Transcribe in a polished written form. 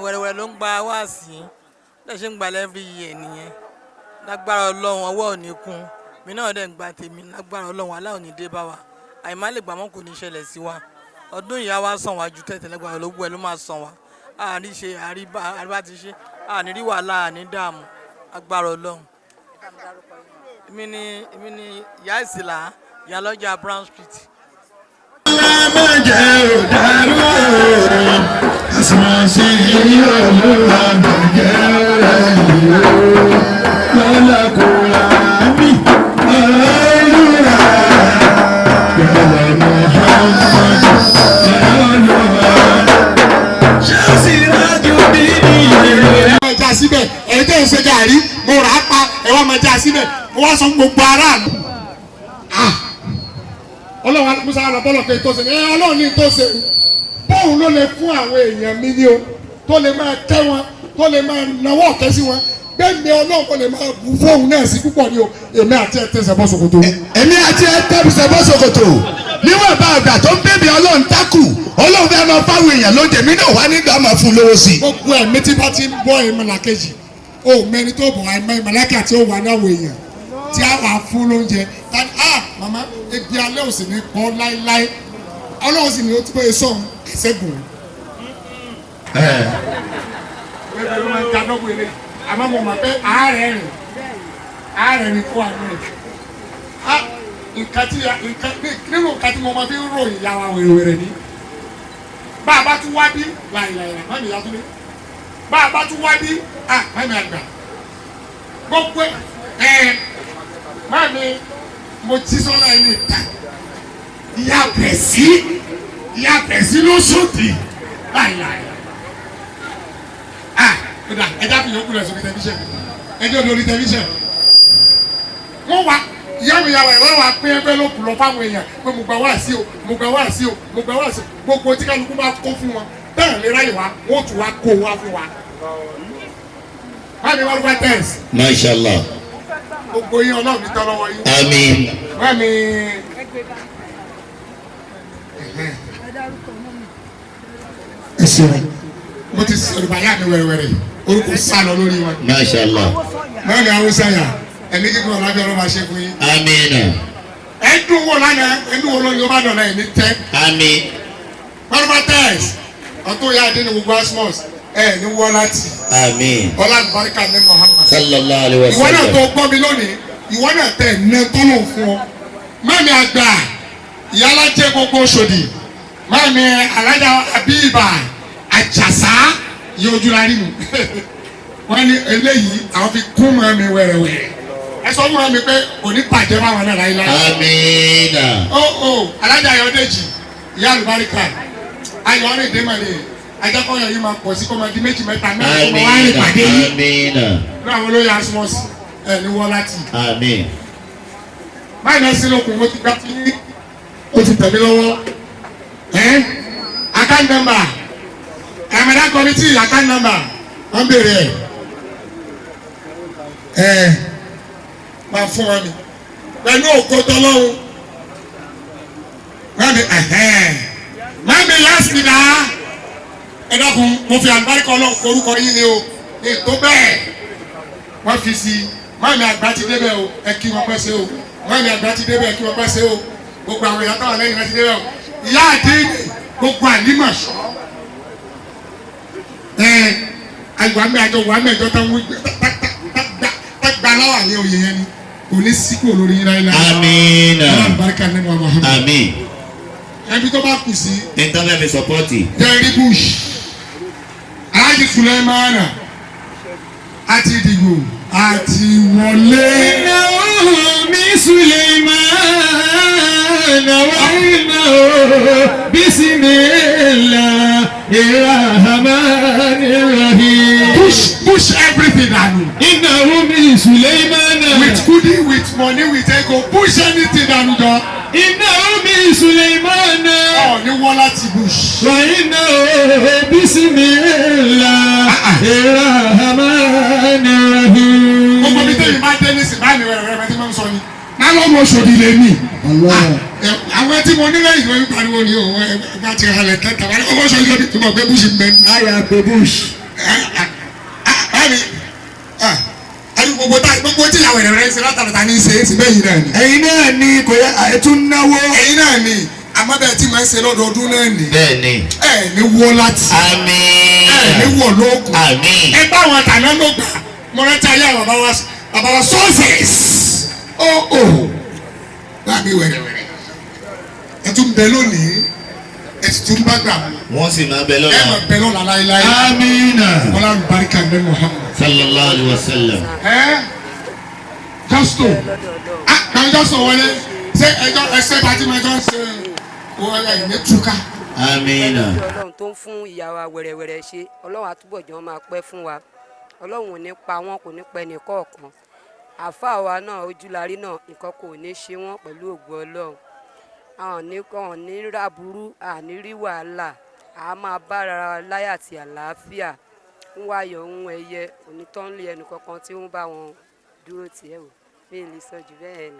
Wẹ́rẹ́wẹ́rẹ́ ló ń gba wá sí lẹ́sẹ̀ ń gba every year nìyẹn lágbára Ọlọ́run ọwọ́ ò ní kún mi náà dẹ̀ ń gba tèmi lágbára Ọlọ́run aláwọ̀ ní dé bá wa àìmá lè gbàmọ́ kò ní ṣẹlẹ̀ sí wa ọdún ìyá wa sàn wá ju tẹ̀tẹ̀lẹ́gbàá ológun ẹ̀ ló máa sàn wá àní ṣe àríbá ti ṣe àní rí wàhálà àní dààmú agbára Ọlọ́run. èmi ni ìyá ìsìlá ìyá lọ́jà Brown Street. Asmus Olúwa bàjẹ́ rẹ̀ yìí lọ́lọ́kùnrin àmì Olúwa yọ̀lọ̀ Muhammad Olúwa ṣé ó sì rájú bí nìyẹn. ẹ já síbẹ̀ ẹ tẹ́ ẹ ṣe gàrí mo rà á pa ẹ wá máa já síbẹ̀ mo wá sọ gbogbo aráàlú. Ọlọ́run musa alábọ́lọ̀ pé tó ṣe ní Ọlọ́run ní tó ṣe bóun ló lè fún àwọn èèyàn mi ní o tó lè máa kẹ́ wọn tó lè máa nawọ́ ọ̀kẹ́ sí wọn gbẹ̀gbẹ̀ Ọlọ́run kò lè máa bu fóun náà sí púpọ̀ ní o èmi àti ẹ̀ tẹ̀sẹ̀ bọ́ ṣòkòtò. èmi àti ẹ̀ tẹ̀sẹ̀ bọ́ ṣòkòtò níwọ̀n bá àgbà tó ń bèbè Ọlọ́run tákù Ọlọ́run fẹ́ máa fáwọn èèyàn lóde mi náà wá nígbà máa fún lówó sí i. gbogbo ẹ̀mí tí bá ti ń bọ́ ìmọ̀lá kejì o mẹ́ni tó bọ̀ àìmọ́ ìmọ̀láka tí ó wà náà wò èèyàn tí a wà fún lóúnjẹ tani mama ebi alẹ́ òsì ní pọ́ láéláé Ọlọ́run sì ní o ti bọ́ èso ẹ̀sẹ̀gùn. ẹgbẹ́ ló máa ń dáná wẹlé àmọ́ mo mọ̀ pé àárẹ̀ ni kó àná rẹ̀ nínú nǹkan tí mo máa fi ń ròyìn ìyá wa wẹ̀rẹ̀wẹ̀rẹ̀ ni bá a bá tún wá bí láìláìlà má mi yá tó lé bá a bá tún wá bí má mi àgbà gbogbo máa mi mo ti sọ́nà ẹni ìta ìyá pẹ̀sí ló sòdì láìláì ẹja fi yòókù rẹ̀ sórí tẹlifíṣàn ẹjọ́ lórí tẹlifíṣàn wọ́n wá ìyá mi yàrá ìwé wa pín ẹgbẹ́ ló kù lọ fáwọn èèyàn pé mo gbà wá sí o mo gbà wá sí o mo gbà wá sí o gbogbo tí kálukú bá kó fún wọn bẹ́ẹ̀ lè ráyè wá wọ́n tún wá kó wá fún wa. báyìí wọ́n wá tẹ̀sí. Mashallah. gbogbo yín Ọlọ́run ní tọ́lọ́ wọ yín. Àmín. Bámi. ẹ ṣeun mo ti sọ̀rọ̀ bàyá mi wẹ̀rẹ̀wẹ̀rẹ̀ orúkọ sálọ lórí wọn. Mashallah. bámi Hausa yà ẹni kíkún ọ̀làjọ́ ọlọ́mọ ṣe fún yín. Àmín. ẹ dùn wò lánàá ẹ dùn wò lóyún ọba dọ̀là ẹ̀ ní tẹ́. Àmín. bọ́lá tẹ́ẹ̀sì ọ̀tún yá adé ní gbogbo Asmus ẹ̀ ní wọ́n láti. Àmín. ọlá àlùbáríkà ní Muhammad. Sallallahu alaihi ìwọ náà wasallam. tó gbọ́ mi lónìí ìwọ náà tẹ̀ ẹ̀ tọ́lọ̀ fún ọ. Mami àgbà ìyálàjẹ gbogbo Òṣòdì mami Alhaja Abiba Àjàsá yọjú la rí mu wọ́n ní eléyìí àwọn fi kún mami wẹ̀rẹ̀wẹ̀rẹ̀ ẹ sọ fún mi pé òní bàjẹ́ báwọn náà láyé láyé. Àmín. Alhaja Ayọ̀dèjì ìyá àlùbáríkà ayọ̀ rìn dé màlẹ̀ ajakọ̀yọ̀ yìí máa pọ̀ sí kó máa di méjì mẹ́ta mẹ́rin kó máa wá rìn pàdé yìí. Àmín. ní àwọn olóyè Asmus ẹ̀ ní wọ́n láti. Àmín. báyìí náà sí lókun ó ti gbá tí ó ti tẹ̀lé lọ́wọ́ account number Ramadan committee account number wọ́n bèrè ẹ̀ máa fún wọn mi pẹ̀lú ògo tọ́lọ́hún wọ́n mi yásì náà ẹ dákun mo fi àlùbáríkà Ọlọ́run orúkọ yín ni o ètò bẹ́ẹ̀ wọ́n fi sí mọ́mí àgbà ti débẹ̀ o ẹ kí wọ́n pẹ́ ṣe o mọ́mí àgbà ti débẹ̀ kí wọ́n pẹ́ ṣe o gbogbo àwọn ìyá táwọn lẹ́yìn rẹ̀ ti débẹ̀ o ìyá àdéhìí gbogbo àlímọ̀ṣọ́ àgbàmí àjọ wàmí ẹjọ́ tó ń wí tágbà láwà ní oyè yẹn ni kò ní síkò lórí yín láyé láyé. Àmín. alábàárìkà nínú ọmọ ọmọ. Àmín. ẹbí tó bá kù sí. Internet mi sọpọ́tì. Jerry Bush Alhaji Sulaimana àti ìdìbò àti wọlé. Naomi Suleimana wàhálà bismillahirrahmanirrahim. Push everything dànù. Naomi Suleimana. With goodie, with money, with ego, push anything dànù jọ. Naomi Suleimana. Ní wọ́n láti Bush. Wàhálà bismillahirrahmanirrahim. Gbogbo mi tẹ́yìn bá dé nísìnyí báyìí wẹ̀rẹ̀ rẹ̀ tí wọ́n ń sọ ni. Náà lọ́mọ Òṣòdì lè mí. Àwọn tí mo nílẹ̀ ìwé ń pariwo ni o, ẹ bá ti halẹ̀ tẹ́tà, ọmọ Òṣòdì lè mí tó mọ̀ pé Bush ń bẹ. Àyà pé Bush. mi ẹni gbogbo tí ìyàwó rẹ̀ ń ṣe látàlọ́ta ní í ṣe é sì bẹ́ẹ̀ yìí náà ni. ẹ̀yin náà ni kò yẹ ẹ̀tún náwó. ẹ̀yin náà ni àmọ́bẹ̀ tí màá ń ṣe lọ́dọọdún náà ni. bẹ́ẹ̀ni. ẹ ní wọ́ láti. àmín. ẹ ní wọ́ lóògùn. àmín. ẹ bá àwọn àtàná ló gbà mo rántí ayé àwọn bàbá wa success. bá mi wẹ̀rẹ̀wẹ̀rẹ̀ ẹ tún bẹ lónìí ẹ sì tún bá gbà mú. wọ́n sì máa bẹ ẹ lọ́la. máa bẹ lọ́la láéláé. amina. wọ́n á barika ní Muhammad. sallallahu alayhi wa sallam. Justo kàn Justo wọlé ṣé ẹsẹ bá ti máa jọ ṣe wọlé ìní túká. amina. ọlọ́run tó ń fún ìyá wa wẹ̀rẹ̀wẹ̀rẹ̀ ṣe ọlọ́run àtúbọ̀jọ́ máa pẹ́ fún wa ọlọ́run ò ní pa wọ́n kò ní pẹ́ ní kọ̀ọ̀kan àáfàá wa náà ojúlarí náà nǹkan kò ní ṣe wọ́n pẹ̀lú ògo ọlọ́run àwọn ní ráburú àní rí wàhálà a máa bára láyà àti àlàáfíà ń wáyọ̀ ń ẹyẹ onítọ́nlé ẹnì kankan tí ó ń bá wọn dúró tiẹ̀ wò bí èlé sọ jù bẹ́ẹ̀ lọ.